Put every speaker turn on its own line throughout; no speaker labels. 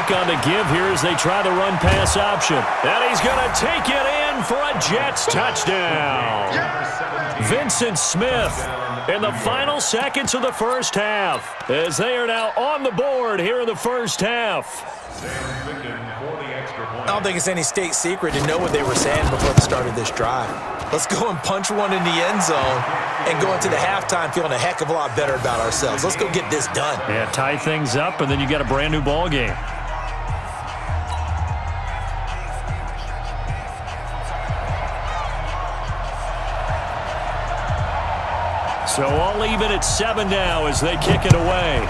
break on the give here as they try the run-pass option. And he's going to take it in for a Jets touchdown. Vincent Smith in the final seconds of the first half as they are now on the board here in the first half.
I don't think it's any state secret to know what they were saying before the start of this drive. Let's go and punch one in the end zone and go into the halftime feeling a heck of a lot better about ourselves. Let's go get this done.
Yeah, tie things up, and then you got a brand new ball game. So all even at 7 now as they kick it away.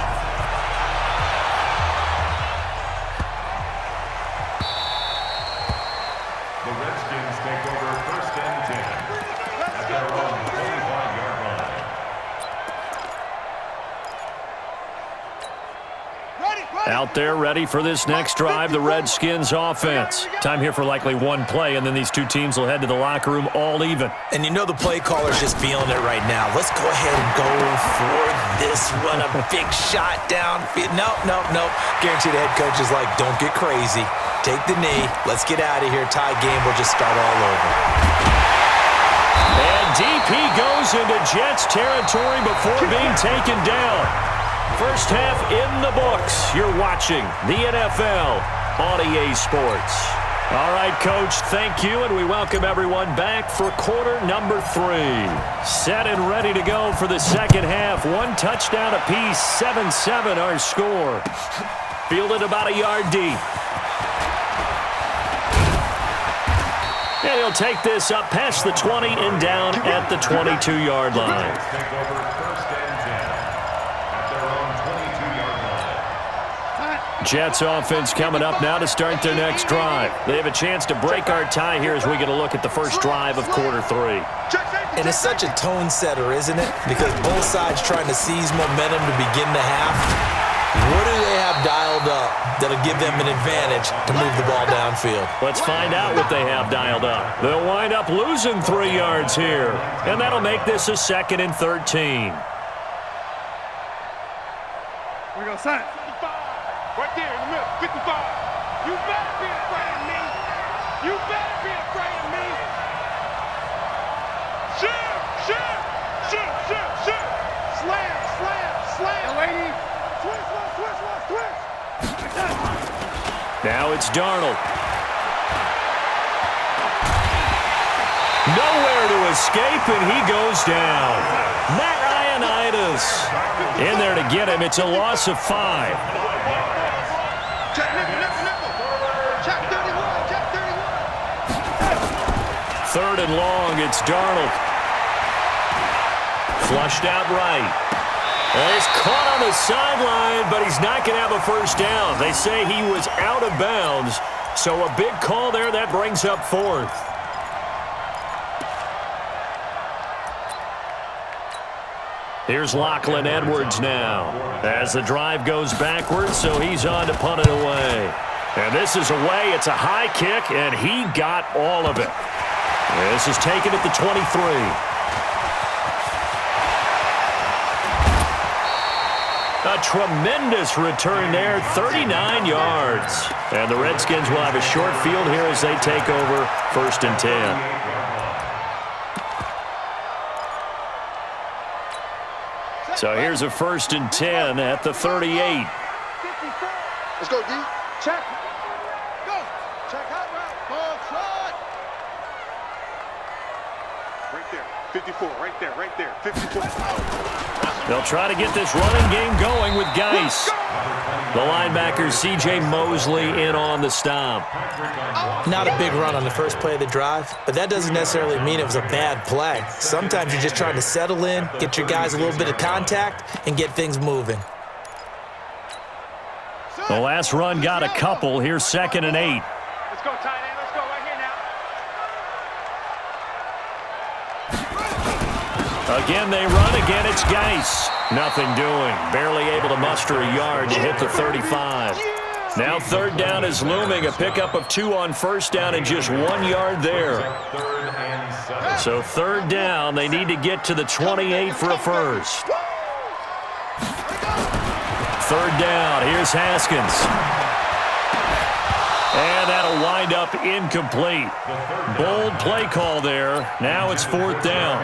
Out there ready for this next drive, the Redskins offense. Time here for likely one play, and then these two teams will head to the locker room all even.
And you know the play caller's just feeling it right now. Let's go ahead and go for this one. A big shot down. Nope. Guarantee the head coach is like, don't get crazy. Take the knee. Let's get out of here. Tie game. We'll just start all over.
And DP goes into Jets territory before being taken down. First half in the books. You're watching the NFL on EA Sports. All right, Coach, thank you, and we welcome everyone back for quarter number 3. Set and ready to go for the second half. One touchdown apiece, 7-7 our score. Fielded about a yard deep. And he'll take this up past the 20 and down at the 22-yard line. Jets offense coming up now to start their next drive. They have a chance to break our tie here as we get a look at the first drive of quarter 3.
And it's such a tone setter, isn't it? Because both sides trying to seize momentum to begin the half. What do they have dialed up that'll give them an advantage to move the ball downfield?
Let's find out what they have dialed up. They'll wind up losing 3 yards here, and that'll make this a 2nd and 13.
We go, son. Right there in the middle, 55. You better be afraid of me. You better be afraid of me. Shoot. Slam. Lady. Twist.
Now it's Darnold. Nowhere to escape, and he goes down. Matt Ioannidis in there to get him. It's a loss of 5.
Check 31.
3rd and long, it's Darnold. Flushed out right. And he's caught on the sideline, but he's not going to have a first down. They say he was out of bounds, so a big call there. That brings up 4th. Here's Lachlan Edwards now as the drive goes backwards, so he's on to punt it away. And this is away. It's a high kick, and he got all of it. This is taken at the 23. A tremendous return there, 39 yards. And the Redskins will have a short field here as they take over 1st and 10. So here's a 1st and 10 at the 38.
Let's go, D. Check. Go. Check out route. Ball shot. Right there. 54. Right there. 54.
They'll try to get this running game going with Geis. The linebacker, C.J. Mosley, in on the stop.
Not a big run on the first play of the drive, but that doesn't necessarily mean it was a bad play. Sometimes you're just trying to settle in, get your guys a little bit of contact, and get things moving.
The last run got a couple. Here's 2nd and 8.
Let's go, tight end. Let's go right here now.
Again, they run. Again, it's Geis. Nothing doing. Barely able to muster a yard to hit the 35. Now 3rd down is looming. A pickup of 2 on 1st down and just 1 yard there. So 3rd down, they need to get to the 28 for a first. 3rd down, here's Haskins. up incomplete. Bold play call there. Now it's 4th down.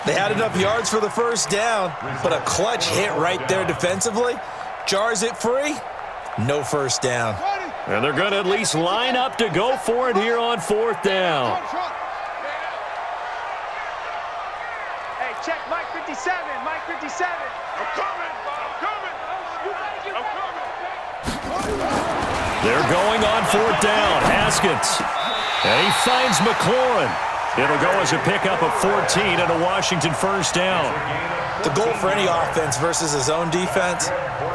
They had enough yards for the first down, but a clutch hit right there defensively jars it free. No first down.
And they're going to at least line up to go for it here on 4th down.
Hey, check Mike 57. Mike 57. I'm coming.
They're going on 4th down. Haskins. And he finds McLaurin. It'll go as a pickup of 14 and a Washington first down.
The goal for any offense versus his own defense,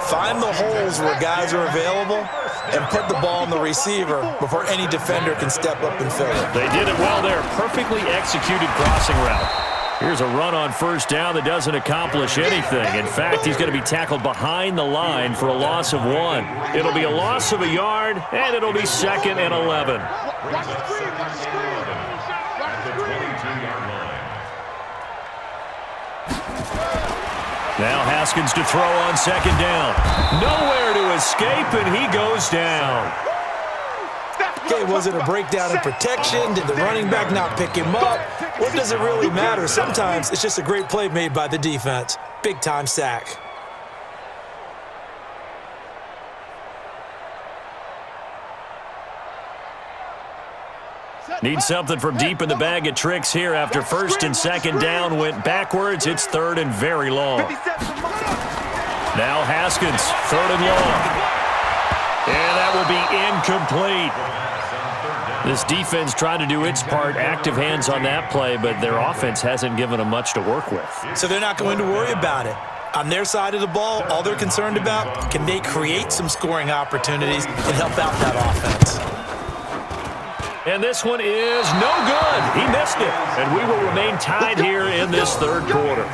find the holes where guys are available and put the ball in the receiver before any defender can step up and fill it.
They did it well there. Perfectly executed crossing route. Here's a run on first down that doesn't accomplish anything. In fact, he's going to be tackled behind the line for a loss of 1. It'll be a loss of a yard, and it'll be 2nd and 11. Now Haskins to throw on 2nd down. Nowhere to escape, and he goes down.
Okay, was it a breakdown in protection? Did the running back not pick him up? What does it really matter? Sometimes it's just a great play made by the defense. Big-time sack.
Need something from deep in the bag of tricks here after 1st and 2nd down went backwards. It's 3rd and very long. Now Haskins, 3rd and long. And that will be incomplete. This defense tried to do its part, active hands on that play, but their offense hasn't given them much to work with.
So they're not going to worry about it. On their side of the ball, all they're concerned about, can they create some scoring opportunities and help out that offense?
And this one is no good. He missed it. And we will remain tied here in this 3rd quarter.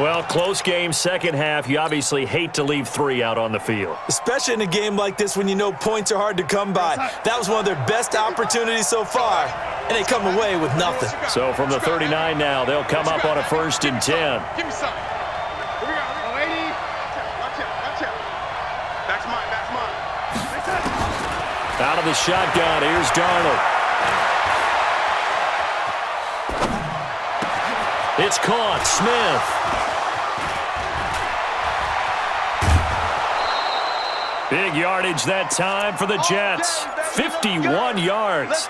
Well, close game, second half. You obviously hate to leave 3 out on the field.
Especially in a game like this when you know points are hard to come by. That was one of their best opportunities so far, and they come away with nothing.
So from the 39 now, they'll come up on a 1st and 10.
Give me some. Here we go. Lady. Watch out. That's mine.
Out of the shotgun, here's Darnold. It's caught. Smith. Big yardage that time for the Jets. 51 yards.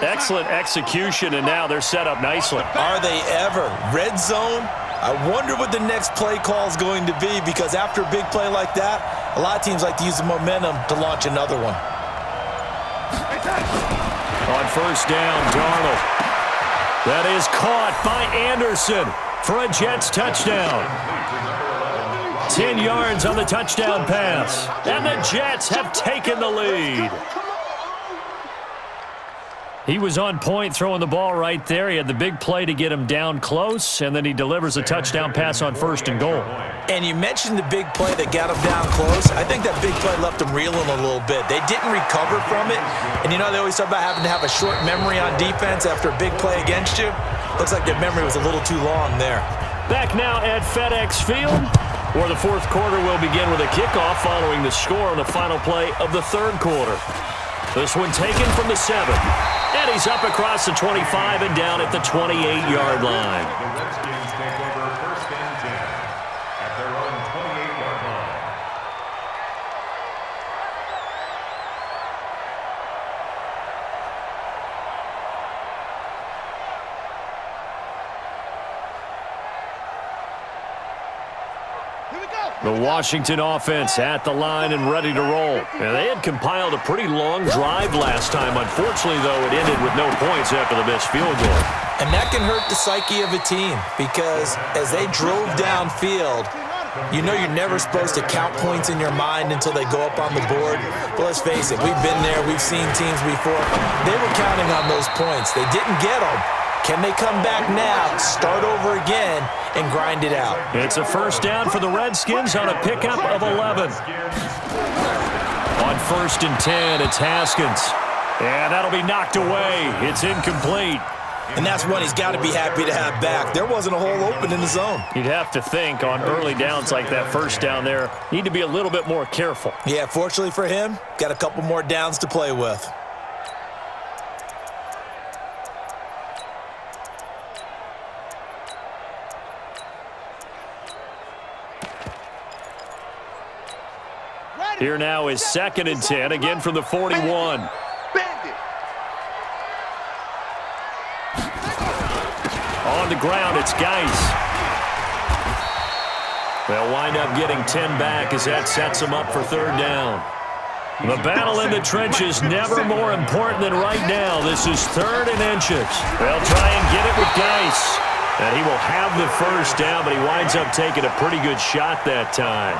Excellent execution, and now they're set up nicely.
Are they ever? Red zone? I wonder what the next play call is going to be, because after a big play like that, a lot of teams like to use the momentum to launch another one.
On first down, Darnold. That is caught by Anderson for a Jets touchdown. 10 yards on the touchdown pass. And the Jets have taken the lead. He was on point throwing the ball right there. He had the big play to get him down close, and then he delivers a touchdown pass on 1st and goal.
And you mentioned the big play that got him down close. I think that big play left him reeling a little bit. They didn't recover from it. And you know, they always talk about having to have a short memory on defense after a big play against you. Looks like their memory was a little too long there.
Back now at FedEx Field, where the 4th quarter will begin with a kickoff following the score on the final play of the 3rd quarter. This one taken from the 7. And he's up across the 25 and down at the 28-yard line.
The Redskins take over 1st and 10 at their own 28-yard line.
The Washington offense at the line and ready to roll. And they had compiled a pretty long drive last time. Unfortunately, though, it ended with no points after the missed field goal.
And that can hurt the psyche of a team, because as they drove downfield, you know you're never supposed to count points in your mind until they go up on the board. But let's face it, we've been there. We've seen teams before. They were counting on those points. They didn't get them. Can they come back now, start over again, and grind it out?
It's a first down for the Redskins on a pickup of 11. On 1st and 10, it's Haskins. And that'll be knocked away. It's incomplete.
And that's one he's got to be happy to have back. There wasn't a hole open in the zone.
You'd have to think on early downs like that first down there, need to be a little bit more careful.
Yeah, fortunately for him, got a couple more downs to play with.
Here now is 2nd and 10, again from the 41. On the ground, it's Geis. They'll wind up getting 10 back as that sets them up for 3rd down. The battle in the trenches never more important than right now. This is 3rd and inches. They'll try and get it with Geis. And he will have the 1st down, but he winds up taking a pretty good shot that time.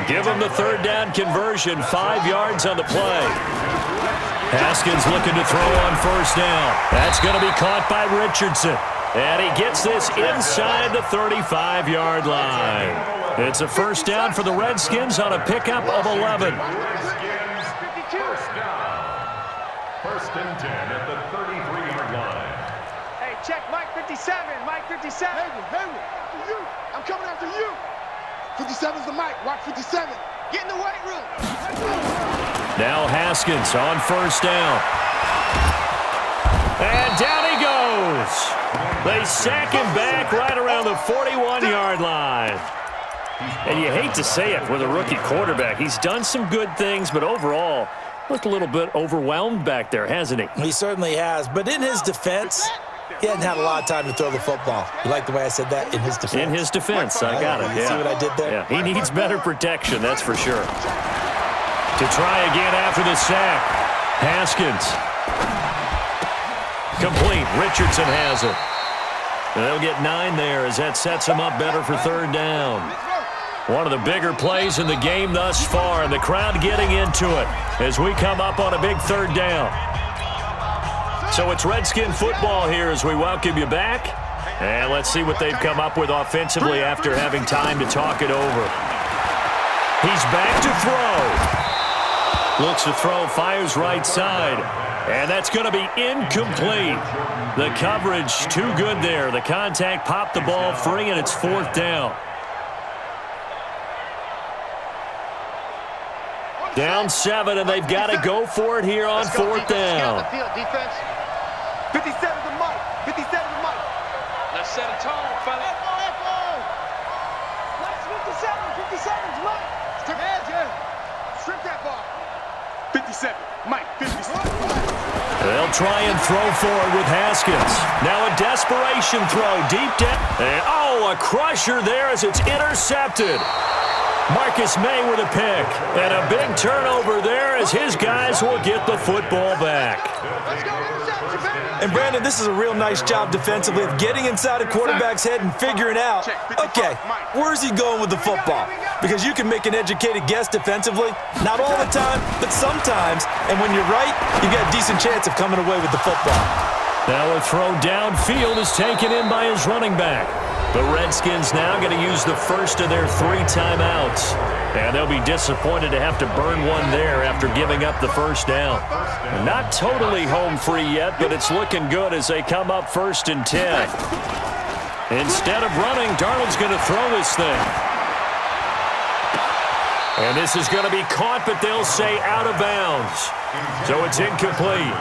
Give him the 3rd down conversion, 5 yards on the play. Haskins looking to throw on 1st down. That's going to be caught by Richardson. And he gets this inside the 35-yard line. It's a 1st down for the Redskins on a pickup of 11.
Redskins, 1st down. 1st and 10 at the 33-yard line.
Hey, check Mike 57. Mike 57. Hayward, you. I'm coming after you. 57's the Mike. Watch 57. Get in the weight room.
Now Haskins on 1st down. And down he goes. They sack him back right around the 41-yard line. And you hate to say it with a rookie quarterback. He's done some good things, but overall, looked a little bit overwhelmed back there, hasn't he?
He certainly has. But in his defense, he hadn't had a lot of time to throw the football. You like the way I said that? In his defense.
In his defense, I got it.
You see what I did there?
Yeah, he needs better protection, that's for sure. To try again after the sack. Haskins. Complete. Richardson has it. And they'll get 9 there as that sets them up better for 3rd down. One of the bigger plays in the game thus far, and the crowd getting into it as we come up on a big 3rd down. So it's Redskin football here as we welcome you back. And let's see what they've come up with offensively after having time to talk it over. He's back to throw. Looks to throw, fires right side. And that's going to be incomplete. The coverage too good there. The contact popped the ball free, and it's 4th down. Down 7, and they've got to go for it here on 4th down.
57's the Mike. 57's the Mike. Let's set a tone, fella. That's 57. 57's Mike. Strip that ball. 57. Mike, 57.
They'll try and throw forward with Haskins. Now a desperation throw deep down. And, a crusher there as it's intercepted. Marcus May with a pick. And a big turnover there as his guys will get the football back.
Let's go interception, baby.
And, Brandon, this is a real nice job defensively of getting inside a quarterback's head and figuring out, okay, where's he going with the football? Because you can make an educated guess defensively, not all the time, but sometimes. And when you're right, you got a decent chance of coming away with the football.
Now a throw downfield is taken in by his running back. The Redskins now going to use the first of their 3 timeouts. And they'll be disappointed to have to burn one there after giving up the 1st down. Not totally home free yet, but it's looking good as they come up 1st and 10. Instead of running, Darnold's going to throw this thing. And this is going to be caught, but they'll say out of bounds. So it's incomplete.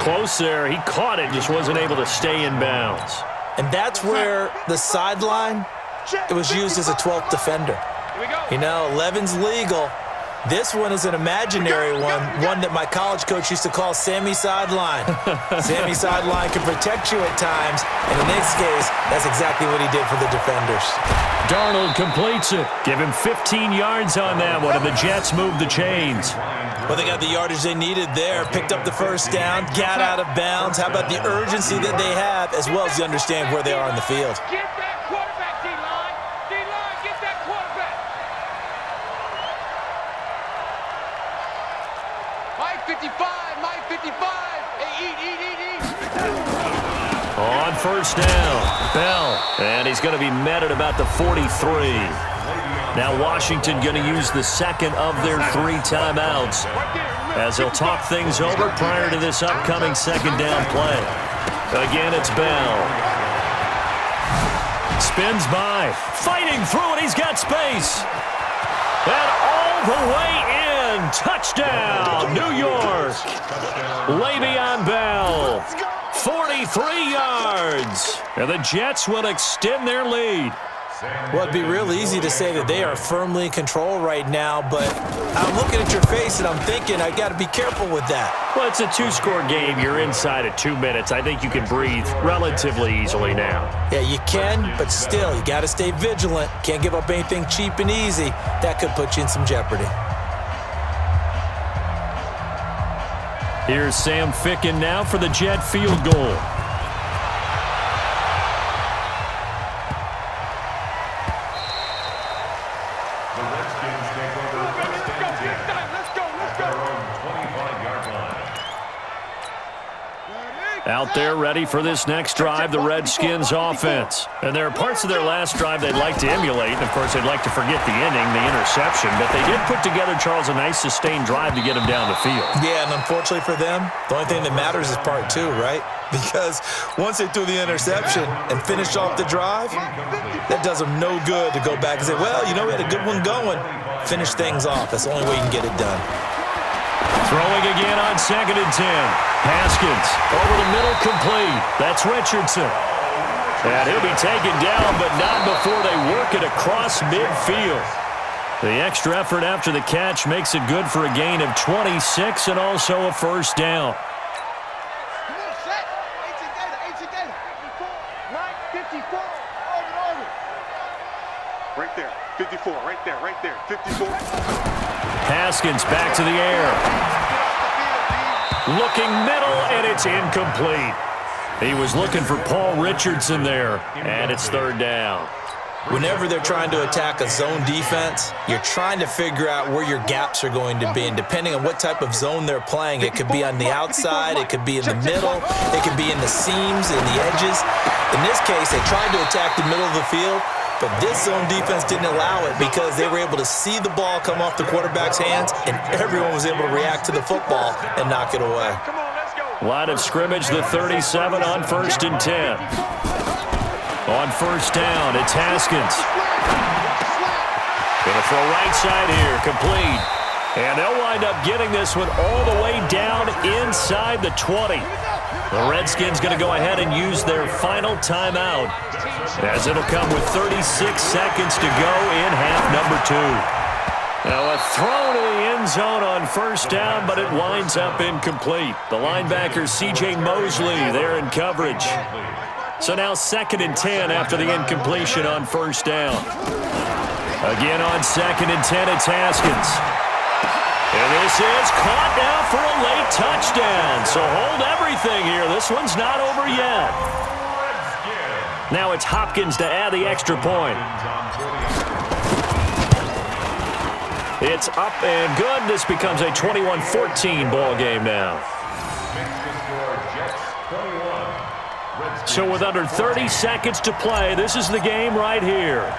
Close there. He caught it, just wasn't able to stay in bounds.
And that's where the sideline, it was used as a 12th defender. You know, 11's legal. This one is an imaginary one that my college coach used to call Sammy Sideline. Sammy Sideline can protect you at times, and in this case, that's exactly what he did for the defenders.
Darnold completes it. Give him 15 yards on that one, and the Jets move the chains.
Well, they got the yardage they needed there, picked up the 1st down, got out of bounds. How about the urgency that they have, as well as you understand where they are on the field?
Get that quarterback, D-line. D-line, get that quarterback. Mike 55, Mike 55. Hey, eat.
On 1st down, Bell. And he's going to be met at about the 43. Now Washington going to use the 2nd of their 3 timeouts as they'll talk things over prior to this upcoming 2nd down play. Again, it's Bell. Spins by, fighting through it. He's got space. And all the way in. Touchdown, New York. Le'Veon Bell. 43 yards. And the Jets will extend their lead.
Well, it'd be real easy to say that they are firmly in control right now, but I'm looking at your face and I'm thinking I got to be careful with that.
Well, it's a two-score game. You're inside at 2 minutes. I think you can breathe relatively easily now.
Yeah, you can, but still, you got to stay vigilant. Can't give up anything cheap and easy. That could put you in some jeopardy.
Here's Sam Ficken now for the Jet field goal. Out there ready for this next drive, the Redskins offense. And there are parts of their last drive they'd like to emulate. And, of course, they'd like to forget the inning, the interception. But they did put together, Charles, a nice sustained drive to get him down the field.
Yeah, and unfortunately for them, the only thing that matters is part two, right? Because once they threw the interception and finished off the drive, that does them no good to go back and say, well, you know, we had a good one going. Finish things off. That's the only way you can get it done.
Throwing again on 2nd and 10. Haskins over the middle, complete. That's Richardson. And he'll be taken down, but not before they work it across midfield. The extra effort after the catch makes it good for a gain of 26 and also a first down.
Right there, 54, right there, 54.
Haskins back to the air. Looking middle, and it's incomplete. He was looking for Paul Richardson there, and it's 3rd down.
Whenever they're trying to attack a zone defense, you're trying to figure out where your gaps are going to be. And depending on what type of zone they're playing, it could be on the outside, it could be in the middle, it could be in the seams, in the edges. In this case, they tried to attack the middle of the field, but this zone defense didn't allow it because they were able to see the ball come off the quarterback's hands, and everyone was able to react to the football and knock it away.
Line of scrimmage, the 37 on 1st and 10. On 1st down, it's Haskins. Gonna throw right side here, complete. And they'll wind up getting this one all the way down inside the 20. The Redskins going to go ahead and use their final timeout, as it'll come with 36 seconds to go in half number 2. Now a throw to the end zone on 1st down, but it winds up incomplete. The linebacker C.J. Mosley there in coverage. So now 2nd and 10 after the incompletion on 1st down. Again on 2nd and 10, it's Haskins. And this is caught now for a late touchdown. So hold everything here. This one's not over yet. Now it's Hopkins to add the extra point. It's up and good. This becomes a 21-14 ball game now. So with under 30 seconds to play, this is the game right here.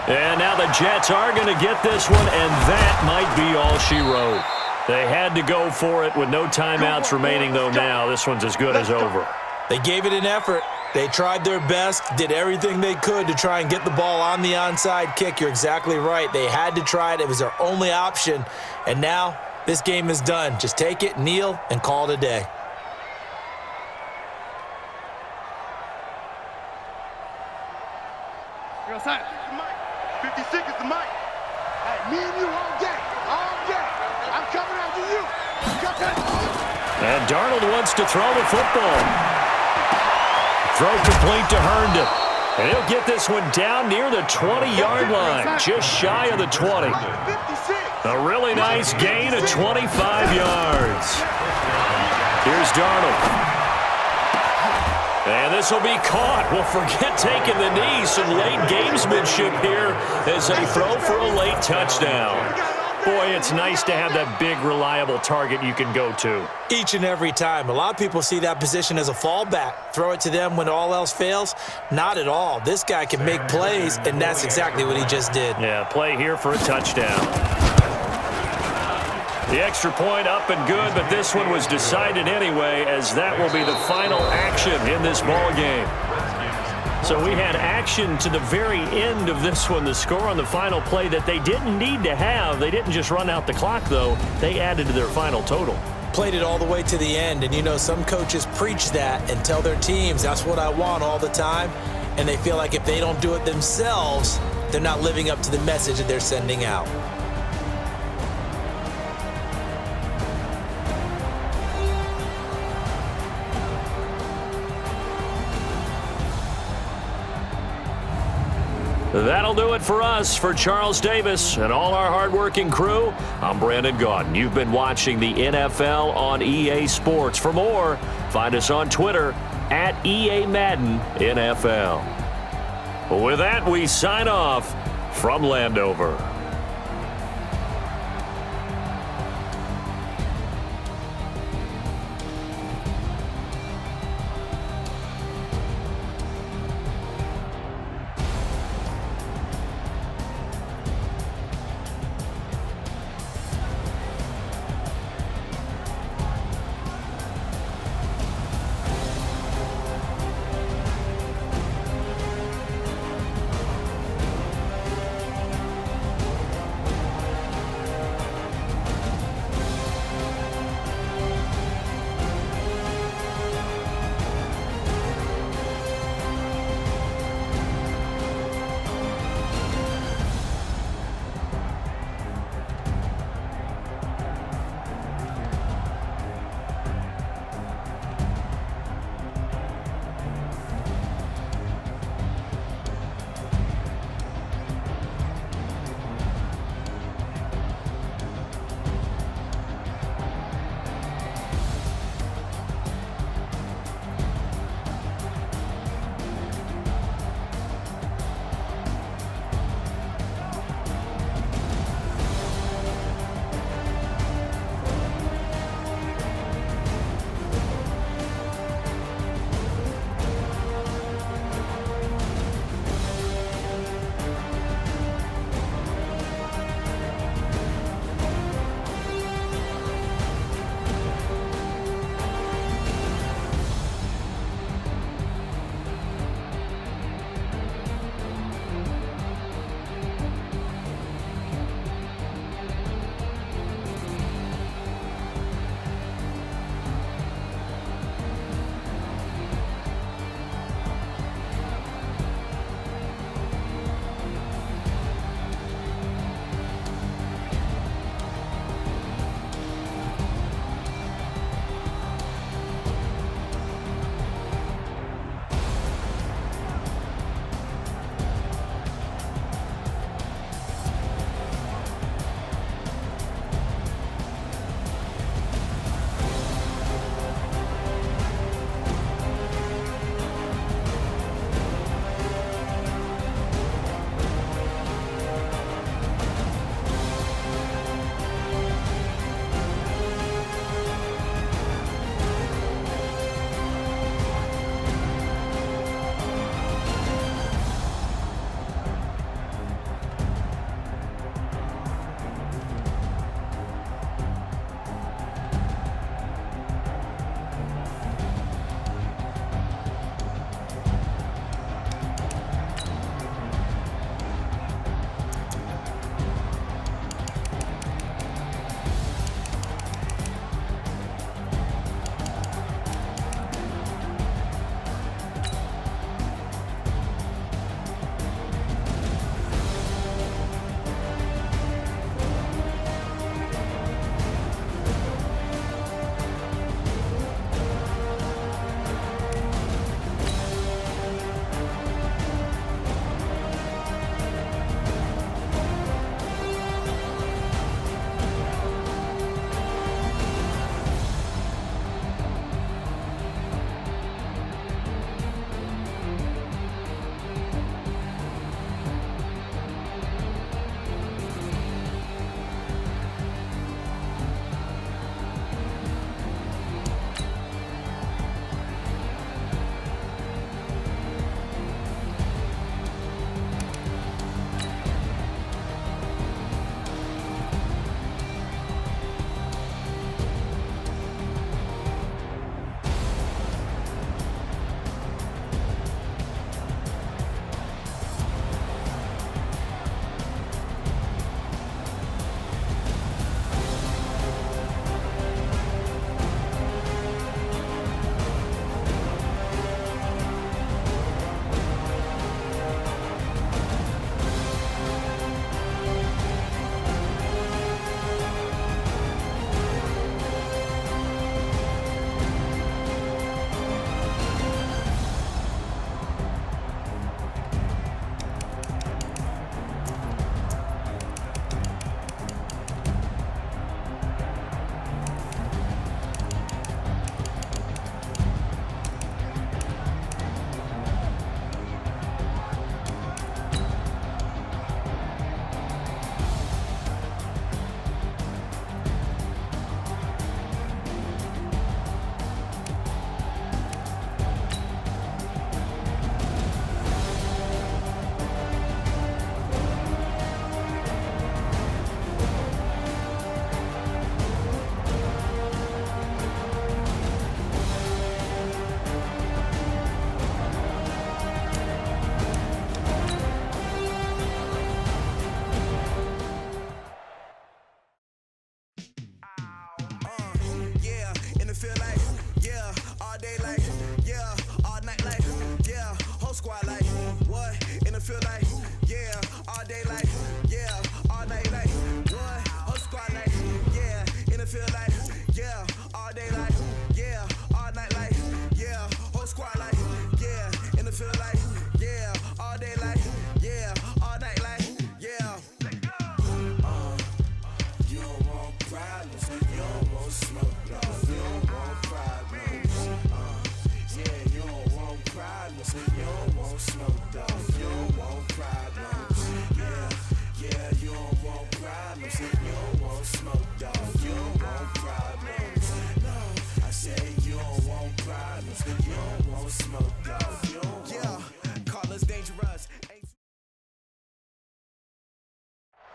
And now the Jets are going to get this one, and that might be all she wrote. They had to go for it with no timeouts remaining, though now this one's as good as over.
They gave it an effort. They tried their best, did everything they could to try and get the ball on the onside kick. You're exactly right. They had to try it. It was their only option. And now this game is done. Just take it, kneel, and call it a day.
You're outside. 56 is the mic. Hey, me and you all day. All day. I'm coming after you.
And Darnold wants to throw the football. Throw complete to Herndon. And he'll get this one down near the 20-yard line, just shy of the 20. A really nice gain of 25 yards. Here's Darnold. And this will be caught. Well, forget taking the knee. Some late gamesmanship here as they throw for a late touchdown. Boy, it's nice to have that big, reliable target you can go to.
Each and every time. A lot of people see that position as a fallback. Throw it to them when all else fails. Not at all. This guy can make plays, and that's exactly what he just did.
Yeah, play here for a touchdown. The extra point up and good, but this one was decided anyway, as that will be the final action in this ball game. So we had action to the very end of this one. The score on the final play that they didn't need to have. They didn't just run out the clock, though. They added to their final total.
Played it all the way to the end, and you know some coaches preach that and tell their teams, that's what I want all the time. and they feel like if they don't do it themselves, they're not living up to the message that they're sending out.
That'll do it for us. For Charles Davis and all our hardworking crew, I'm Brandon Gaudin. You've been watching the NFL on EA Sports. For more, find us on Twitter at EA Madden NFL. With that, we sign off from Landover.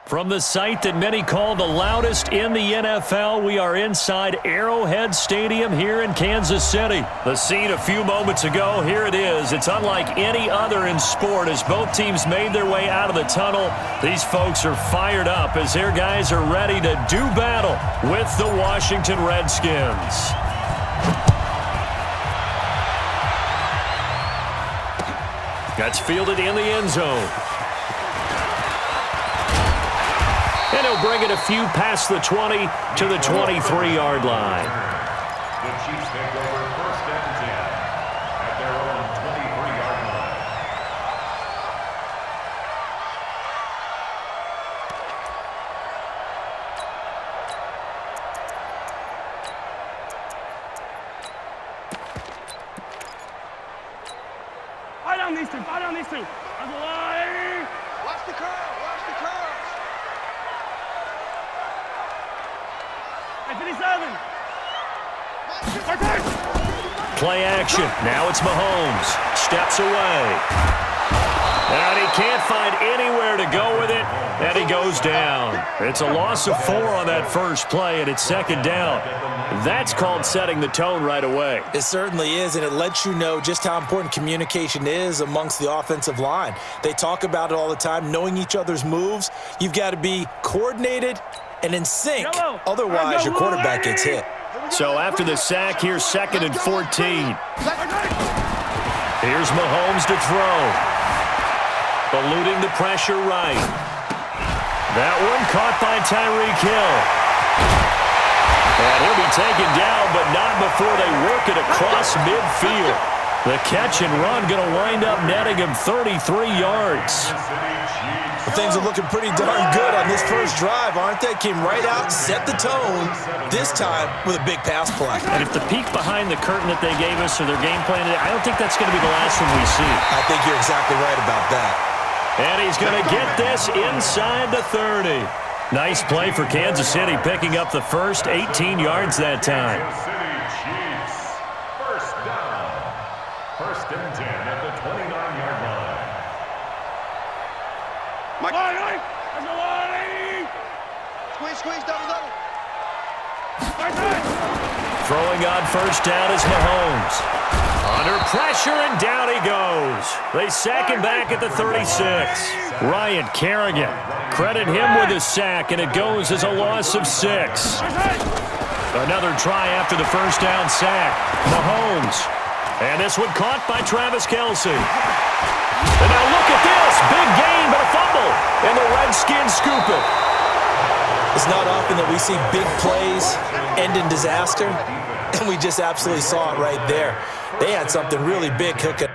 From the site that many call the loudest in the NFL, we are inside Arrowhead Stadium here in Kansas City. The scene a few moments ago, here it is. It's unlike any other in sport as both teams made their way out of the tunnel. These folks are fired up as their guys are ready to do battle with the Washington Redskins. That's fielded in the end zone. And he'll bring it a few past the 20 to the 23-yard line.
The Chiefs take over 1st and 10 at their own 23-yard line.
Fight on these two. Fight on these two. On the line. Watch the curl. Watch the curl. 57.
Play action. Now it's Mahomes. Steps away. And he can't find anywhere to go with it, and he goes down. It's a loss of 4 on that first play, and it's 2nd down. That's called setting the tone right away.
It certainly is, and it lets you know just how important communication is amongst the offensive line. They talk about it all the time, knowing each other's moves. You've got to be coordinated and in sync. Otherwise, your quarterback gets hit.
So after the sack, here's 2nd and 14. Here's Mahomes to throw. Eluding the pressure right. That one caught by Tyreek Hill. And he'll be taken down, but not before they work it across midfield. The catch and run going to wind up netting him 33 yards.
Well, things are looking pretty darn good on this first drive, aren't they? Came right out, set the tone, this time with a big pass play.
And if the peek behind the curtain that they gave us or their game plan, I don't think that's going to be the last one we see.
I think you're exactly right about that.
And he's going to get this inside the 30. Nice play for Kansas City, picking up the first 18 yards that time.
Kansas City Chiefs, 1st down. 1st and 10 at the 29-yard line.
Line. On the line. Squeeze, double.
Throwing on 1st down is Mahomes. Under pressure, and down he goes. They sack him back at the 36. Ryan Kerrigan, credit him with his sack, and it goes as a loss of 6. Another try after the 1st down sack. Mahomes. And this one caught by Travis Kelce. And now look at this. Big gain, but a fumble. And the Redskins scoop it.
It's not often that we see big plays end in disaster, and we just absolutely saw it right there. They had something really big cooking.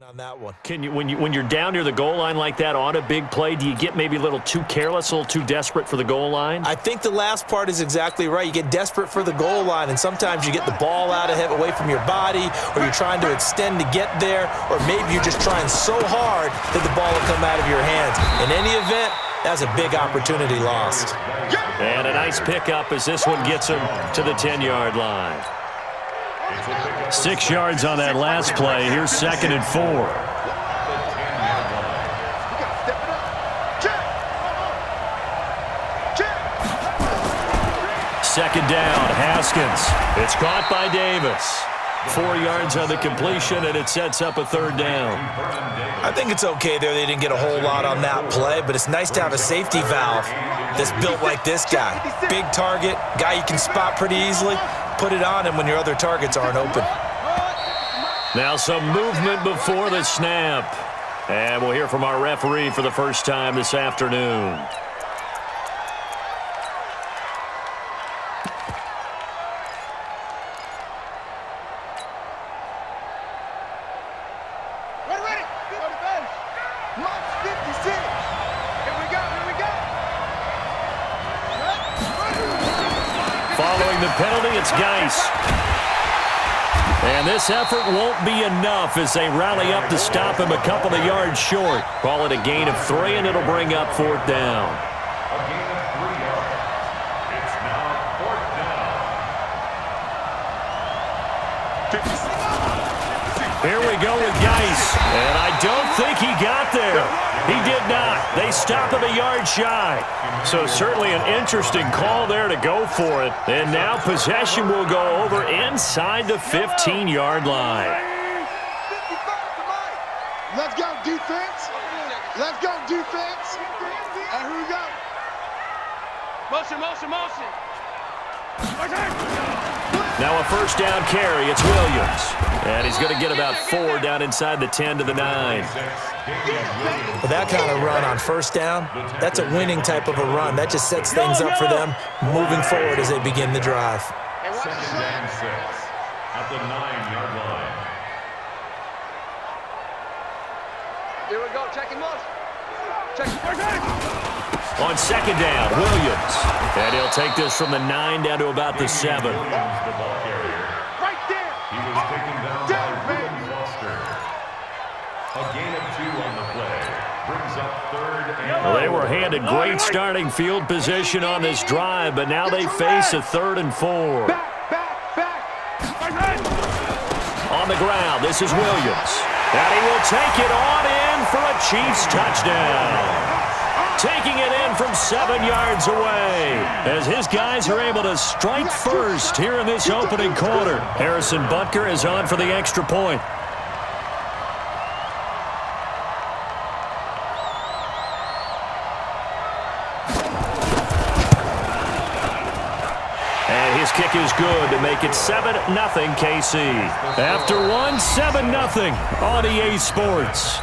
On that one.
Can you, when you're down near the goal line like that on a big play, do you get maybe a little too careless, a little too desperate for the goal line?
I think the last part is exactly right. You get desperate for the goal line, and sometimes you get the ball out of it, away from your body, or you're trying to extend to get there, or maybe you're just trying so hard that the ball will come out of your hands. In any event, that's a big opportunity lost.
And a nice pickup as this one gets him to the 10-yard line. 6 yards on that last play. Here's 2nd and 4. Second down, Haskins. It's caught by Davis. 4 yards on the completion, and it sets up a 3rd down.
I think it's okay there. They didn't get a whole lot on that play, but it's nice to have a safety valve that's built like this guy. Big target, guy you can spot pretty easily. Put it on him when your other targets aren't open.
Now some movement before the snap. And we'll hear from our referee for the first time this afternoon.
Ready. March 56. Here we go.
Following the penalty, it's Geis. And this effort won't be enough as they rally up to stop him a couple of yards short. Call it a gain of 3, and it'll bring up 4th down.
A gain of 3 yards. It's now 4th down.
Here we go with Geis, and I don't think he got there. He did not. They stop him a yard shy. So certainly an interesting call there to go for it. And now possession will go over inside the 15-yard line.
Let's go, defense. Let's go, defense. And here we go. Motion, motion, motion.
Now a first down carry. It's Williams. And he's going to get about 4 down inside the 10 to the 9.
With that kind of run on first down, that's a winning type of a run. That just sets things up for them moving forward as they begin the drive.
Second down 6 at the 9-yard line.
Here we go, checking motion. Check.
On second down, Williams. And he'll take this from the 9 down to about the 7.
Williams, the ball carrier.
Right there.
He was taken down by William Foster. A gain of 2 on the play. Brings up 3rd and...
Well, they were handed great starting field position on this drive, but now they face a 3rd and 4.
Back.
On the ground, this is Williams. And he will take it on in for a Chiefs touchdown. Taking it in from 7 yards away as his guys are able to strike first here in this opening quarter. Harrison Butker is on for the extra point. And his kick is good to make it 7-0 KC. After one, 7-0 on EA Sports.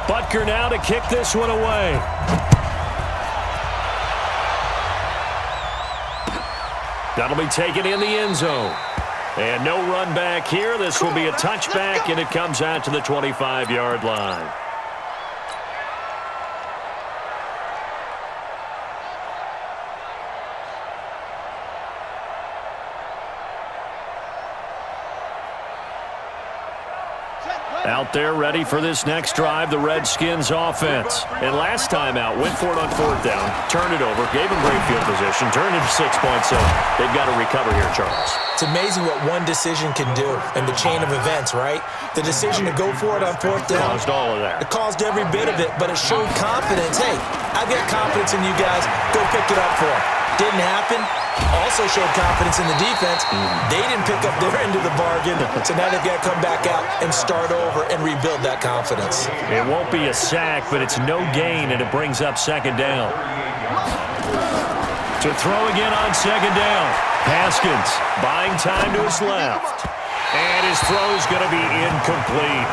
Butker now to kick this one away. That'll be taken in the end zone. And no run back here. This will be a touchback, and it comes out to the 25-yard line. Out there ready for this next drive, the Redskins offense. And last time out, went for it on 4th down, turned it over, gave them great field position, turned it to 6 points. So they've got to recover here, Charles.
It's amazing what one decision can do in the chain of events, right? The decision to go for it on 4th down.
Caused all of that.
It caused every bit of it, but it showed confidence. Hey, I've got confidence in you guys. Go pick it up for them. Didn't happen. Also showed confidence in the defense. They didn't pick up their end of the bargain, so now they've got to come back out and start over and rebuild that confidence.
It won't be a sack, but it's no gain, and it brings up 2nd down. To throw again on 2nd down. Haskins buying time to his left. And his throw's going to be incomplete.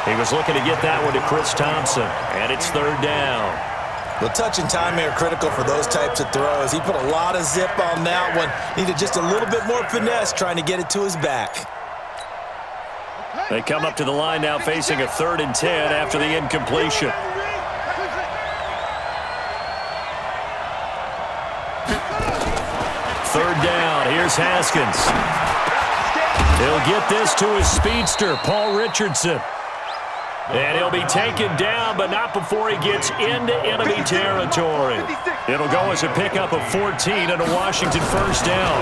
He was looking to get that one to Chris Thompson, and it's 3rd down.
The touch and time are critical for those types of throws. He put a lot of zip on that one. Needed just a little bit more finesse trying to get it to his back.
They come up to the line now facing a 3rd and 10 after the incompletion. Third down. Here's Haskins. He'll get this to his speedster, Paul Richardson. And he'll be taken down, but not before he gets into enemy territory. It'll go as a pickup of 14 and a Washington first down.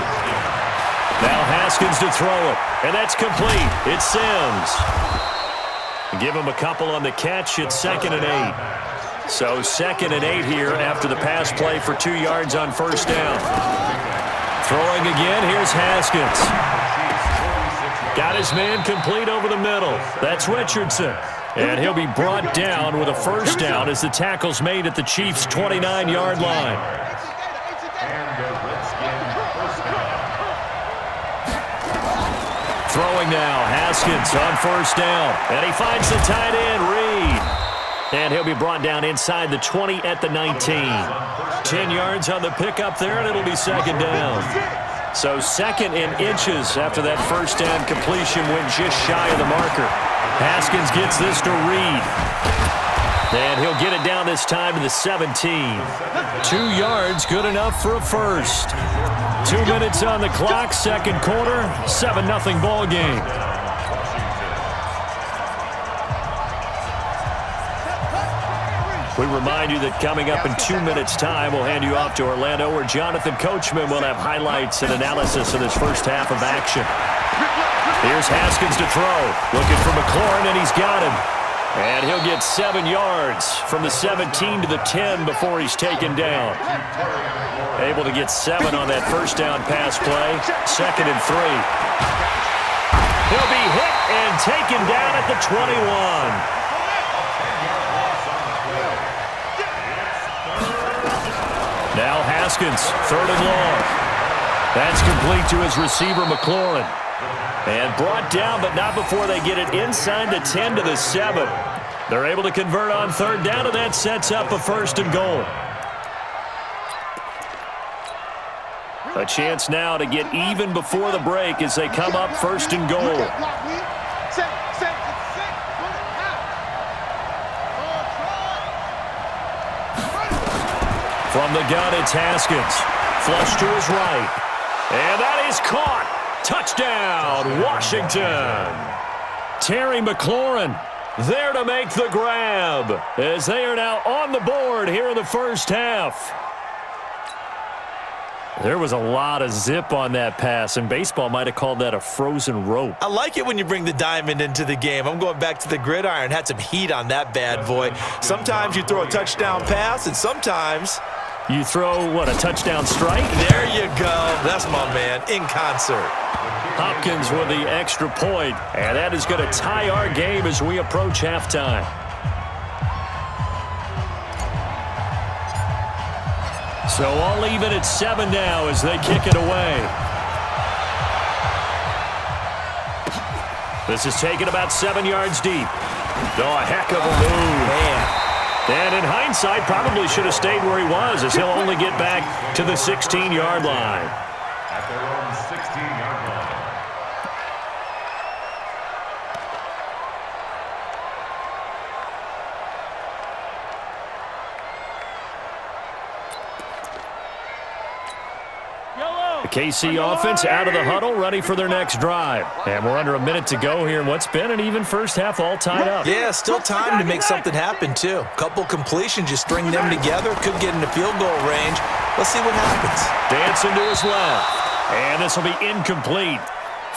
Now Haskins to throw it, and that's complete. It's Sims. Give him a couple on the catch. It's 2nd and 8. So 2nd and 8 here after the pass play for 2 yards on first down. Throwing again, here's Haskins. Got his man complete over the middle. That's Richardson. And he'll be brought down with a first down as the tackle's made at the Chiefs' 29-yard line. Throwing now, Haskins on first down. And he finds the tight end, Reed. And he'll be brought down inside the 20 at the 19. 10 yards on the pickup there, and it'll be 2nd down. So 2nd in inches after that first down completion went just shy of the marker. Haskins gets this to Reed. And he'll get it down this time to the 17. 2 yards, good enough for a first. 2 minutes on the clock, second quarter, 7-0 ball game. We remind you that coming up in 2 minutes' time, we'll hand you off to Orlando, where Jonathan Coachman will have highlights and analysis of this first half of action. Here's Haskins to throw. Looking for McLaurin, and he's got him. And he'll get 7 yards from the 17 to the 10 before he's taken down. Able to get 7 on that first down pass play. 2nd and 3. He'll be hit and taken down at the 21. Now Haskins, 3rd and long. That's complete to his receiver, McLaurin. And brought down, but not before they get it inside the 10 to the 7. They're able to convert on 3rd down, and that sets up a 1st and goal. A chance now to get even before the break as they come up 1st and goal. From the gun, it's Haskins. Flush to his right. And that is caught. Touchdown, Washington. Terry McLaurin there to make the grab as they are now on the board here in the first half. There was a lot of zip on that pass, and baseball might have called that a frozen rope.
I like it when you bring the diamond into the game. I'm going back to the gridiron. Had some heat on that bad boy. Sometimes you throw a touchdown pass, and sometimes
you throw, what, a touchdown strike?
There you go. That's my man, in concert.
Hopkins with the extra point, and that is going to tie our game as we approach halftime. So all even at 7 now as they kick it away. This is taken about 7 yards deep. Oh, a heck of a move.
Man.
And in hindsight, probably should have stayed where he was, as he'll only get back to the 16-yard line.
At their own 16-yard line.
The KC offense out of the huddle, ready for their next drive. And we're under a minute to go here in what's been an even first half, all tied up.
Yeah, still time to make something happen, too. Couple completions, you string them together, could get into field goal range. Let's see what happens.
Dancing to his left. And this will be incomplete.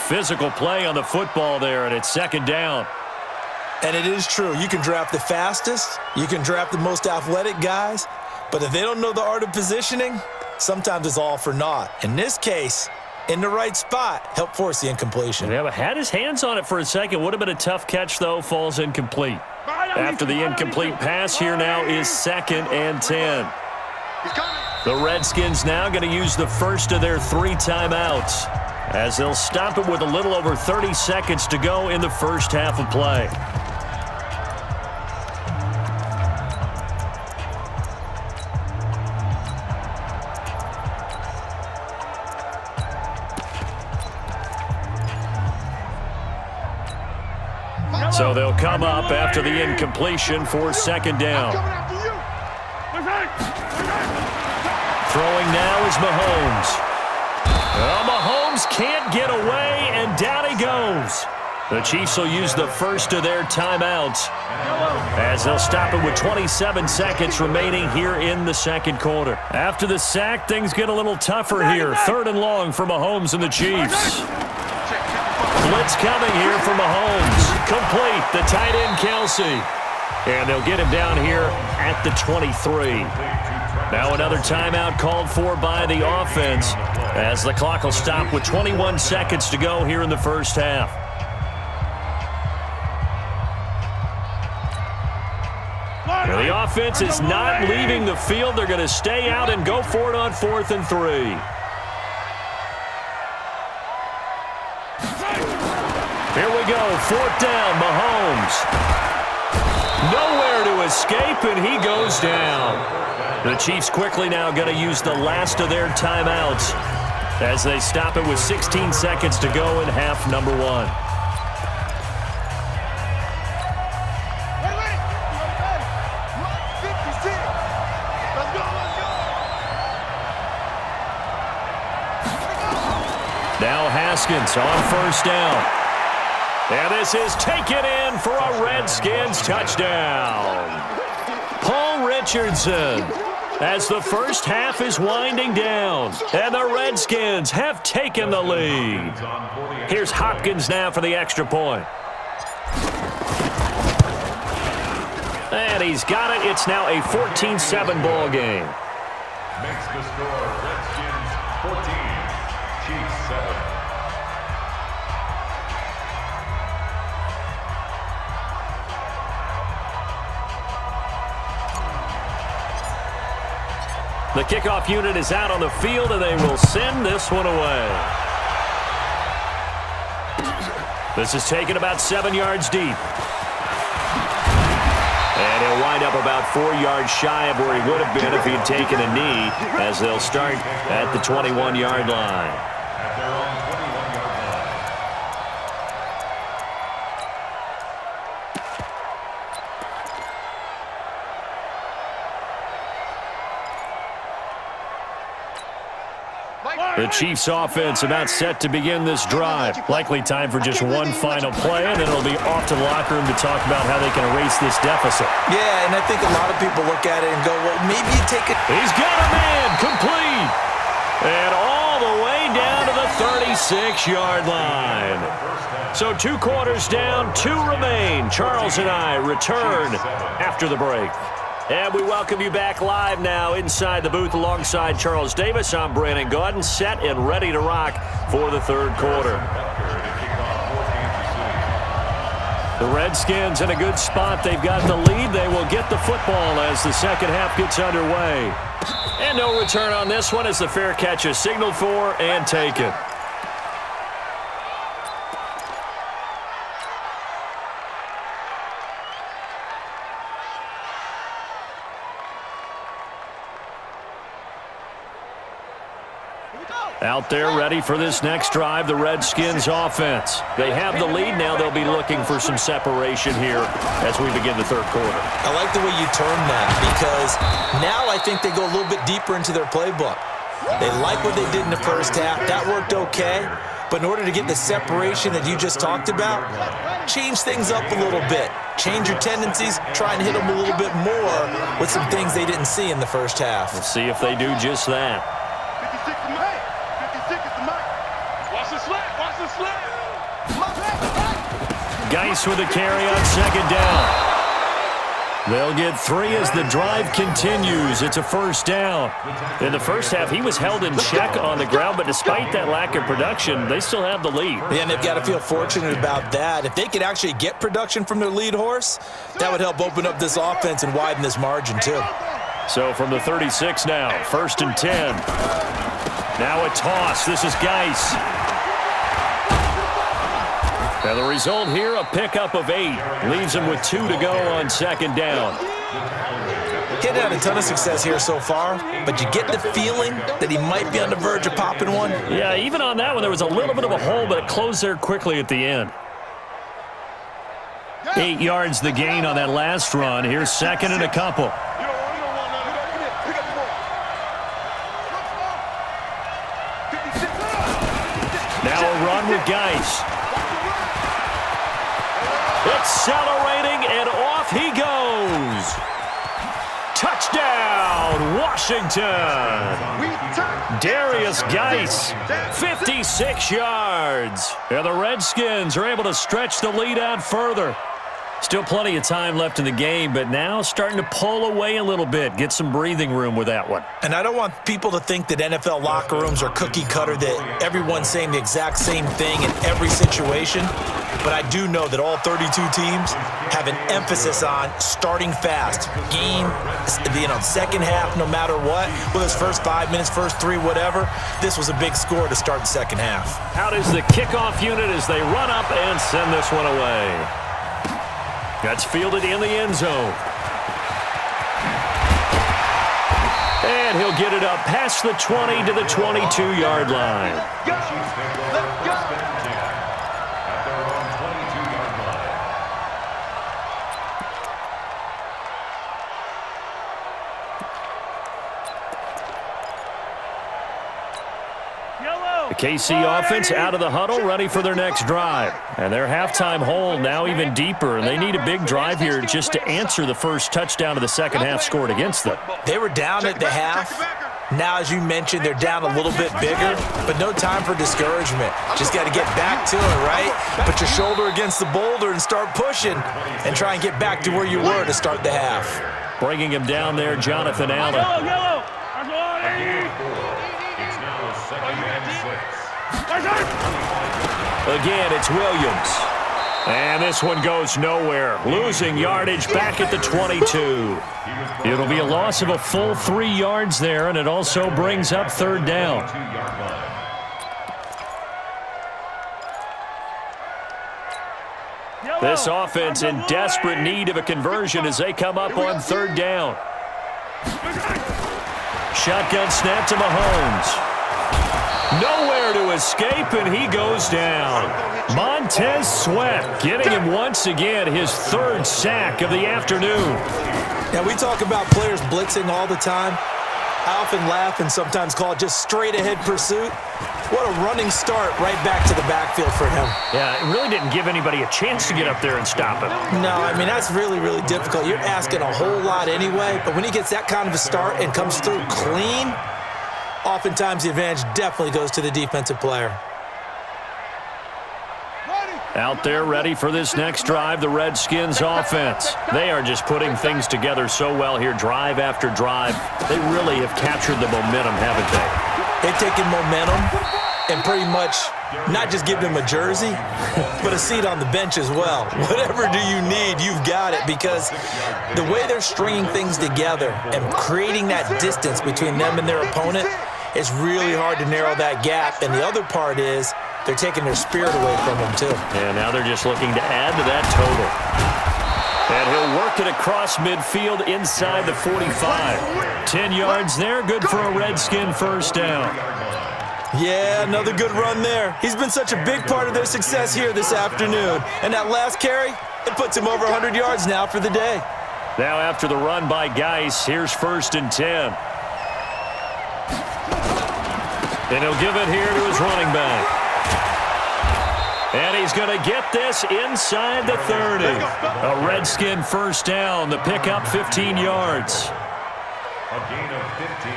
Physical play on the football there, and it's 2nd down.
And it is true. You can draft the fastest. You can draft the most athletic guys. But if they don't know the art of positioning, sometimes it's all for naught. In this case, in the right spot, help force the incompletion.
Yeah, but had his hands on it for a second. Would have been a tough catch, though. Falls incomplete. After the incomplete pass, here now is 2nd and 10. The Redskins now going to use the first of their 3 timeouts as they'll stop it with a little over 30 seconds to go in the first half of play. So they'll come up after the incompletion for 2nd down. Throwing now is Mahomes. Well, Mahomes can't get away, and down he goes. The Chiefs will use the first of their timeouts as they'll stop it with 27 seconds remaining here in the second quarter. After the sack, things get a little tougher here. 3rd and long for Mahomes and the Chiefs. Blitz coming here for Mahomes. Complete, the tight end Kelsey. And they'll get him down here at the 23. Now another timeout called for by the offense as the clock will stop with 21 seconds to go here in the first half. Now the offense is not leaving the field. They're going to stay out and go for it on 4th and 3. Here we go, 4th down, Mahomes. Nowhere to escape, and he goes down. The Chiefs quickly now going to use the last of their timeouts as they stop it with 16 seconds to go in half number 1. Redskins on first down. And this is taken in for a Redskins touchdown. Paul Richardson, as the first half is winding down, and the Redskins have taken the lead. Here's Hopkins now for the extra point. And he's got it. It's now a 14-7 ball game.
Makes the score Redskins 14, Chiefs 7.
The kickoff unit is out on the field, and they will send this one away. This is taken about 7 yards deep. And he'll wind up about 4 yards shy of where he would have been if he had taken a knee, as they'll start at the 21-yard line.
At their own 21-yard line.
The Chiefs offense about set to begin this drive. Likely time for just one final play, and then it'll be off to the locker room to talk about how they can erase this deficit.
Yeah, and I think a lot of people look at it and go, well, maybe you take it.
He's got a man, complete. And all the way down to the 36-yard line. So 2 quarters down, 2 remain. Charles and I return after the break. And we welcome you back live now inside the booth alongside Charles Davis. I'm Brandon Gaudin, set and ready to rock for the third quarter. The Redskins in a good spot. They've got the lead. They will get the football as the second half gets underway. And no return on this one as the fair catch is signaled for and taken. Out there ready for this next drive, the Redskins offense. They have the lead. Now they'll be looking for some separation here as we begin the third quarter.
I like the way you term that, because now I think they go a little bit deeper into their playbook. They like what they did in the first half. That worked okay. But in order to get the separation that you just talked about, change things up a little bit. Change your tendencies. Try and hit them a little bit more with some things they didn't see in the first half.
Let's see if they do just that. Geis with a carry on second down. They'll get 3 as the drive continues. It's a first down. In the first half, he was held in check on the ground, but despite that lack of production, they still have the lead.
Yeah, and they've got to feel fortunate about that. If they could actually get production from their lead horse, that would help open up this offense and widen this margin too.
So from the 36 now, 1st and 10. Now a toss. This is Geis. And the result here, a pickup of 8. Leaves him with 2 to go on second down.
He's had a ton of success here so far, but you get the feeling that he might be on the verge of popping one.
Yeah, even on that one, there was a little bit of a hole, but it closed there quickly at the end. 8 yards the gain on that last run. Here's second and a couple. Now a run with Geis. Accelerating, and off he goes. Touchdown, Washington. Darius Geis, 56 yards. And the Redskins are able to stretch the lead out further. Still plenty of time left in the game, but now starting to pull away a little bit. Get some breathing room with that one.
And I don't want people to think that NFL locker rooms are cookie cutter, that everyone's saying the exact same thing in every situation. But I do know that all 32 teams have an emphasis on starting fast. Game, second half, no matter what. Whether it's first 5 minutes, first 3, whatever. This was a big score to start the second half.
Out is the kickoff unit as they run up and send this one away. That's fielded in the end zone. And he'll get it up past the 20 to the 22-yard line. The KC offense out of the huddle, ready for their next drive. And their halftime hole now even deeper, and they need a big drive here just to answer the first touchdown of the second half scored against them.
They were down at the half. Now, as you mentioned, they're down a little bit bigger, but no time for discouragement. Just got to get back to it, right? Put your shoulder against the boulder and start pushing and try and get back to where you were to start the half.
Bringing him down there, Jonathan Allen.
Yellow.
It's now 2nd and 6.
Again, it's Williams. And this one goes nowhere. Losing yardage back at the 22. It'll be a loss of a full 3 yards there, and it also brings up third down. This offense in desperate need of a conversion as they come up on third down. Shotgun snap to Mahomes. Nowhere to escape, and he goes down. Montez Sweat getting him once again his third sack of the afternoon.
Now, we talk about players blitzing all the time. I often laugh and sometimes call it just straight-ahead pursuit. What a running start right back to the backfield for him.
Yeah, it really didn't give anybody a chance to get up there and stop him.
No, I mean, that's really, really difficult. You're asking a whole lot anyway, but when he gets that kind of a start and comes through clean, oftentimes the advantage definitely goes to the defensive player.
Out there ready for this next drive, the Redskins offense. They are just putting things together so well here, drive after drive. They really have captured the momentum, haven't they?
They've taken momentum and pretty much not just give them a jersey, but a seat on the bench as well. Whatever do you need, you've got it, because the way they're stringing things together and creating that distance between them and their opponent, it's really hard to narrow that gap. And the other part is they're taking their spirit away from them, too.
And now they're just looking to add to that total. And he'll work it across midfield inside the 45. 10 yards there, good for a Redskin first down.
Yeah, another good run there. He's been such a big part of their success here this afternoon. And that last carry, it puts him over 100 yards now for the day.
Now after the run by Geis, here's 1st and 10. And he'll give it here to his running back. And he's going to get this inside the 30. A Redskin first down, the pickup 15 yards.
A gain of 15.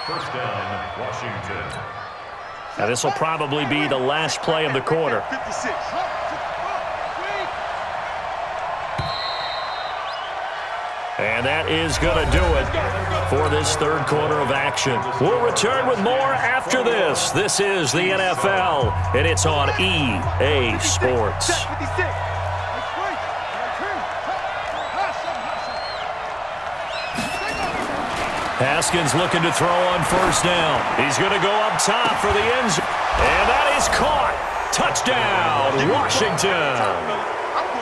First down, Washington.
Now this will probably be the last play of the quarter.
56.
And that is going to do it for this third quarter of action. We'll return with more after this. This is the NFL, and it's on EA Sports. Haskins looking to throw on first down. He's going to go up top for the end zone. And that is caught. Touchdown, Washington.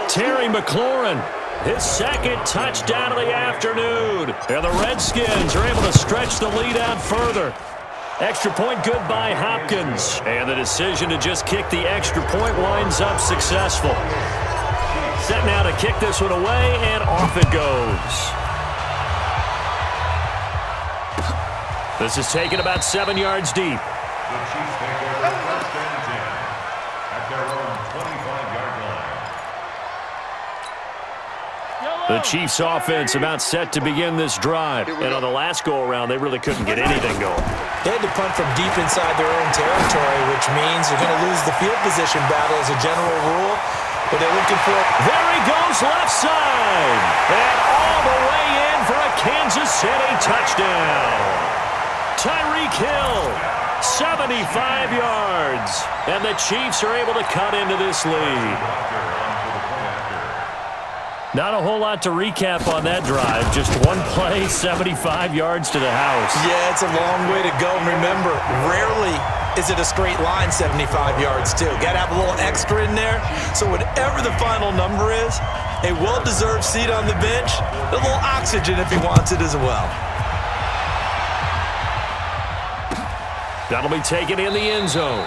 Terry McLaurin. His second touchdown of the afternoon. And the Redskins are able to stretch the lead out further. Extra point good by Hopkins. And the decision to just kick the extra point winds up successful. Set now to kick this one away, and off it goes. This is taken about 7 yards deep.
The Chiefs take over 1st and 10 at their own 25-yard line.
The Chiefs offense about set to begin this drive. And on the last go-around, they really couldn't get anything going.
They had to punt from deep inside their own territory, which means you're going to lose the field position battle as a general rule. But they're looking for...
There he goes left side. And all the way in for a Kansas City touchdown. Tyreek Hill, 75 yards. And the Chiefs are able to cut into this lead. Not a whole lot to recap on that drive. Just one play, 75 yards to the house.
Yeah, it's a long way to go. And remember, rarely is it a straight line 75 yards, too. Got to have a little extra in there. So whatever the final number is, a well-deserved seat on the bench, a little oxygen if he wants it as well.
That'll be taken in the end zone.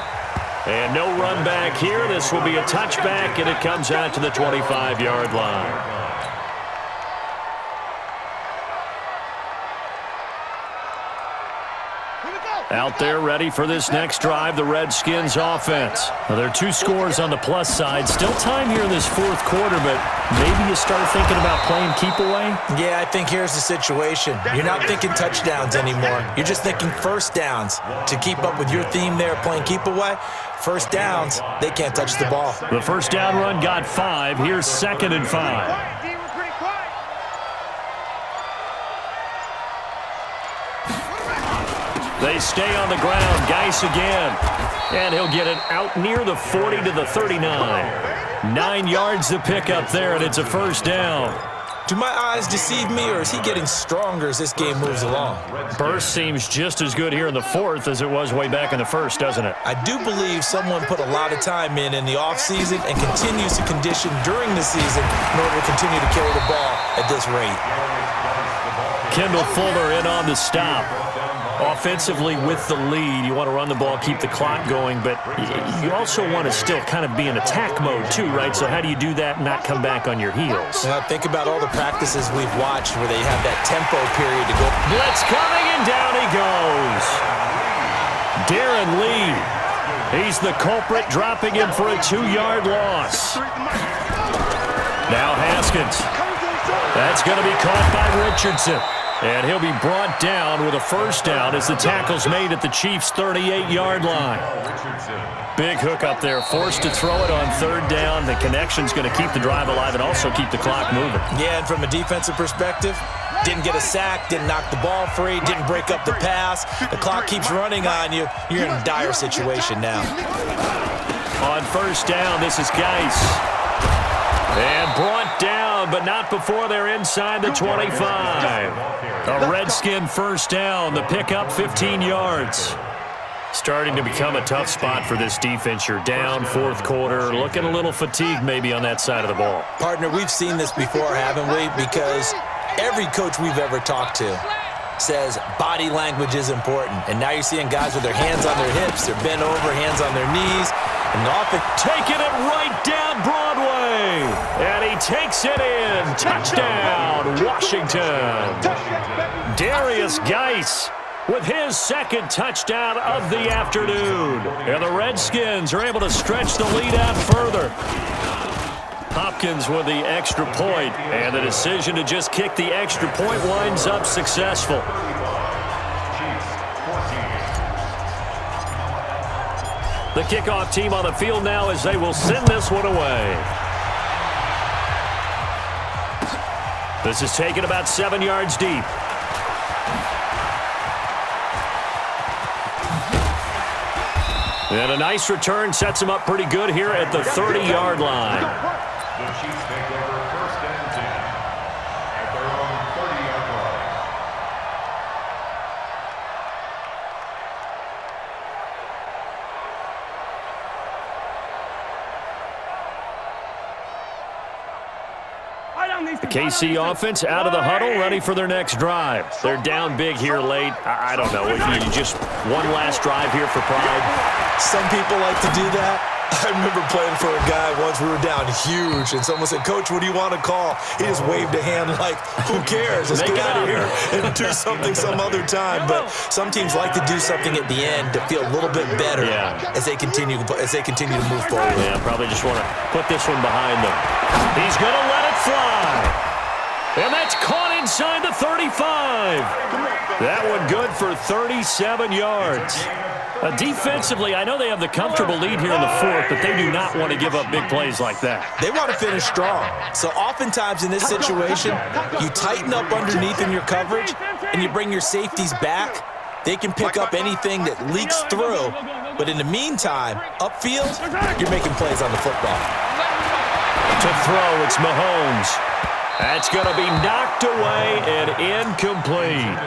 And no run back here. This will be a touchback, and it comes out to the 25-yard line. Out there ready for this next drive, the Redskins offense. Now, there are 2 scores on the plus side. Still time here in this fourth quarter, but maybe you start thinking about playing keep away?
Yeah, I think here's the situation. You're not thinking touchdowns anymore. You're just thinking first downs. To keep up with your theme there, playing keep away, first downs, they can't touch the ball.
The first down run got 5. Here's 2nd and 5. They stay on the ground. Geis again. And he'll get it out near the 40 to the 39. 9 yards to pick up there, and it's a first down.
Do my eyes deceive me, or is he getting stronger as this game moves along?
Burst seems just as good here in the fourth as it was way back in the first, doesn't it?
I do believe someone put a lot of time in the offseason and continues to condition during the season in order to continue to carry the ball at this rate.
Kendall Fuller in on the stop. Offensively with the lead, you want to run the ball, keep the clock going, but you also want to still kind of be in attack mode too, right? So how do you do that and not come back on your heels?
Now think about all the practices we've watched where they have that tempo period to go.
Blitz coming, and down he goes. Darren Lee. He's the culprit, dropping him for a 2-yard loss. Now Haskins. That's going to be caught by Richardson. And he'll be brought down with a first down as the tackle's made at the Chiefs' 38-yard line. Big hook up there, forced to throw it on 3rd down. The connection's going to keep the drive alive and also keep the clock moving.
Yeah, and from a defensive perspective, didn't get a sack, didn't knock the ball free, didn't break up the pass. The clock keeps running on you. You're in a dire situation now.
On first down, this is Geis. And brought down, but not before they're inside the 25. A Redskin first down. The pickup 15 yards. Starting to become a tough spot for this defense. You're down, fourth quarter, looking a little fatigued maybe on that side of the ball.
Partner, we've seen this before, haven't we? Because every coach we've ever talked to says body language is important. And now you're seeing guys with their hands on their hips, they're bent over, hands on their knees, and often
taking it right down Broadway. And he takes it in. Touchdown, Washington. Darius Geis with his 2nd touchdown of the afternoon. And the Redskins are able to stretch the lead out further. Hopkins with the extra point, and the decision to just kick the extra point winds up successful. The kickoff team on the field now as they will send this one away. This is taken about 7 yards deep. And a nice return sets him up pretty good here at the 30-yard line.
The Chiefs take over 1st and 10 at their own 30-yard line.
The KC offense out of the huddle, ready for their next drive. They're down big here late. I don't know. If you just one last drive here for pride.
some people like to do that. I remember playing for a guy once. We were down huge, and someone said, "Coach, what do you want to call?" He just waved a hand like, "Who cares? Let's get out of here and do something some other time." But some teams like to do something at the end to feel a little bit better as they continue to move forward.
Yeah, probably just want to put this one behind them. He's going to let it fly. And that's caught inside the 35. That one good for 37 yards. Defensively, I know they have the comfortable lead here in the fourth, but they do not want to give up big plays like that.
They want to finish strong. So oftentimes in this situation, you tighten up underneath in your coverage, and you bring your safeties back. They can pick up anything that leaks through. But in the meantime, upfield, you're making plays on the football.
To throw, it's Mahomes. That's going to be knocked away and incomplete.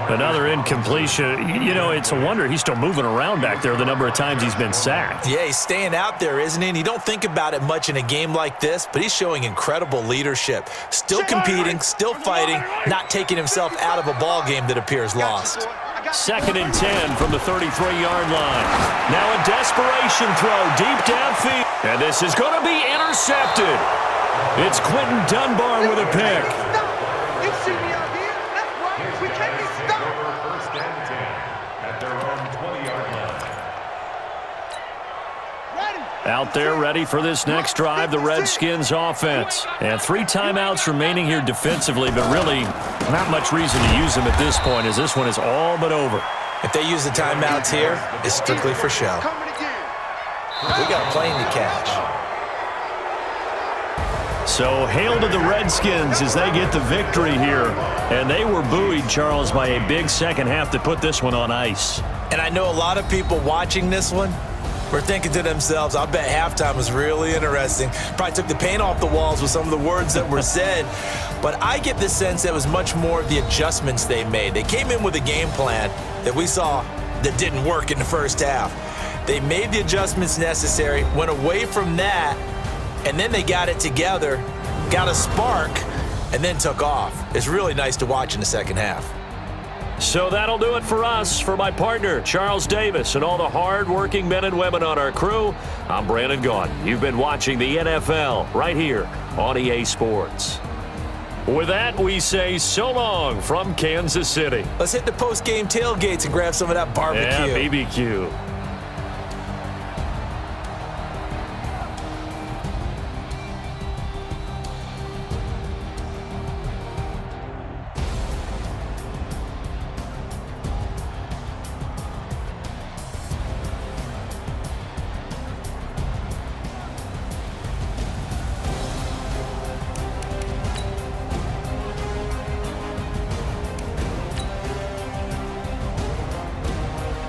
Another incompletion. You know, it's a wonder he's still moving around back there the number of times he's been sacked.
Yeah, he's staying out there, isn't he? And you don't think about it much in a game like this, but he's showing incredible leadership. Still competing, still fighting, not taking himself out of a ball game that appears lost.
2nd and 10 from the 33-yard line. Now a desperation throw deep downfield. And this is going to be intercepted. It's Quentin Dunbar with a pick. Out there ready for this next drive, the Redskins offense. And 3 timeouts remaining here defensively, but really not much reason to use them at this point as this one is all but over.
If they use the timeouts here, it's strictly for show. We got a plane to catch.
So hail to the Redskins as they get the victory here. And they were buoyed, Charles, by a big second half to put this one on ice.
And I know a lot of people watching this one were thinking to themselves, I bet halftime was really interesting. Probably took the paint off the walls with some of the words that were said. But I get the sense that was much more of the adjustments they made. They came in with a game plan that we saw that didn't work in the first half. They made the adjustments necessary, went away from that, and then they got it together, got a spark, and then took off. It's really nice to watch in the second half.
So that'll do it for us. For my partner, Charles Davis, and all the hard-working men and women on our crew, I'm Brandon Gaudin. You've been watching the NFL right here on EA Sports. With that, we say so long from Kansas City.
Let's hit the post-game tailgates and grab some of that barbecue.
Yeah, BBQ.